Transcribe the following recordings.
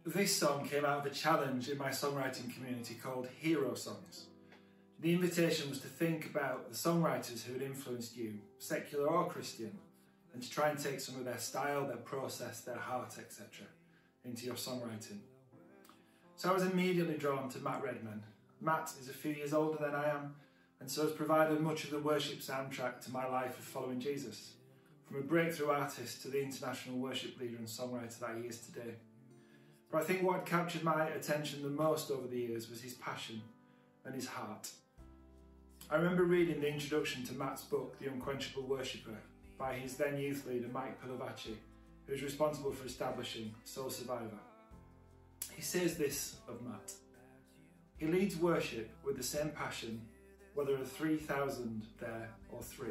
This song came out of a challenge in my songwriting community called Hero Songs. The invitation was to think about the songwriters who had influenced you, secular or Christian, and to try and take some of their style, their process, their heart, etc. into your songwriting. So I was immediately drawn to Matt Redman. Matt is a few years older than I am, and so has provided much of the worship soundtrack to my life of following Jesus, from a breakthrough artist to the international worship leader and songwriter that he is today. But I think what had captured my attention the most over the years was his passion and his heart. I remember reading the introduction to Matt's book, The Unquenchable Worshipper, by his then youth leader Mike Pilavachi, who was responsible for establishing Soul Survivor. He says this of Matt: he leads worship with the same passion, whether there are 3,000 there or 3.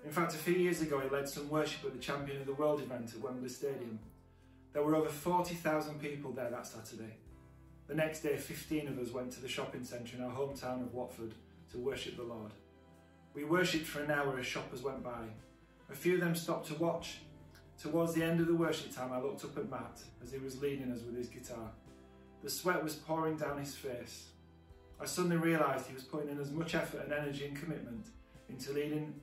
In fact, a few years ago he led some worship at the Champion of the World event at Wembley Stadium. There were over 40,000 people there that Saturday. The next day, 15 of us went to the shopping centre in our hometown of Watford to worship the Lord. We worshipped for an hour as shoppers went by. A few of them stopped to watch. Towards the end of the worship time, I looked up at Matt as he was leading us with his guitar. The sweat was pouring down his face. I suddenly realised he was putting in as much effort and energy and commitment into leading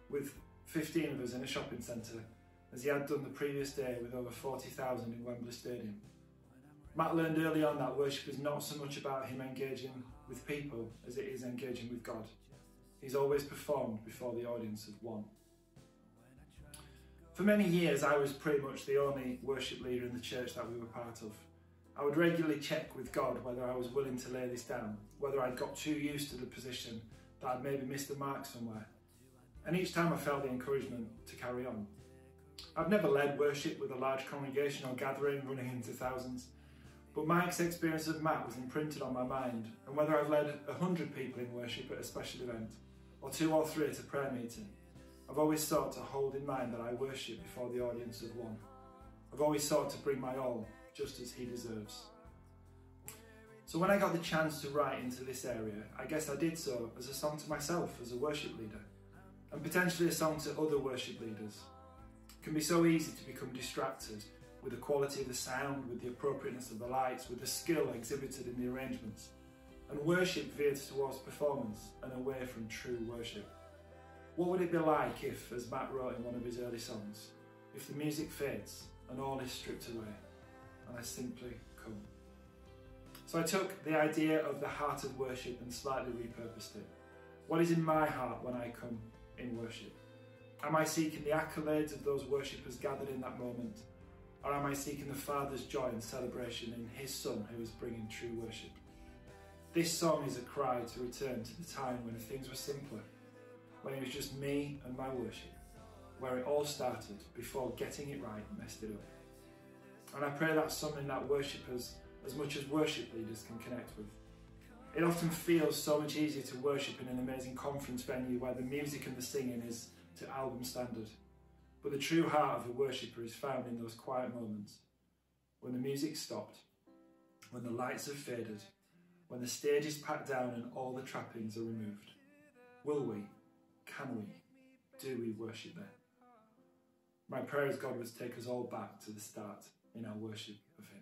with 15 of us in a shopping centre as he had done the previous day with over 40,000 in Wembley Stadium. Matt learned early on that worship is not so much about him engaging with people as it is engaging with God. He's always performed before the audience of one. For many years I was pretty much the only worship leader in the church that we were part of. I would regularly check with God whether I was willing to lay this down, whether I'd got too used to the position that I'd maybe missed the mark somewhere. And each time I felt the encouragement to carry on. I've never led worship with a large congregation or gathering running into thousands, but Mike's experience of Matt was imprinted on my mind, and whether I've led 100 people in worship at a special event, or 2 or 3 at a prayer meeting, I've always sought to hold in mind that I worship before the audience of one. I've always sought to bring my all, just as he deserves. So when I got the chance to write into this area, I guess I did so as a song to myself as a worship leader, and potentially a song to other worship leaders. It can be so easy to become distracted with the quality of the sound, with the appropriateness of the lights, with the skill exhibited in the arrangements, and worship veers towards performance and away from true worship. What would it be like if, as Matt wrote in one of his early songs, if the music fades and all is stripped away, and I simply come? So I took the idea of the heart of worship and slightly repurposed it. What is in my heart when I come in worship? Am I seeking the accolades of those worshippers gathered in that moment? Or am I seeking the Father's joy and celebration in His Son who is bringing true worship? This song is a cry to return to the time when things were simpler, when it was just me and my worship, where it all started before getting it right messed it up. And I pray that's something that worshippers, as much as worship leaders, can connect with. It often feels so much easier to worship in an amazing conference venue where the music and the singing is to album standard. But the true heart of a worshipper is found in those quiet moments, when the music stopped, when the lights have faded, when the stage is packed down and all the trappings are removed. Will we, can we, do we worship there? My prayer is God would take us all back to the start in our worship of Him.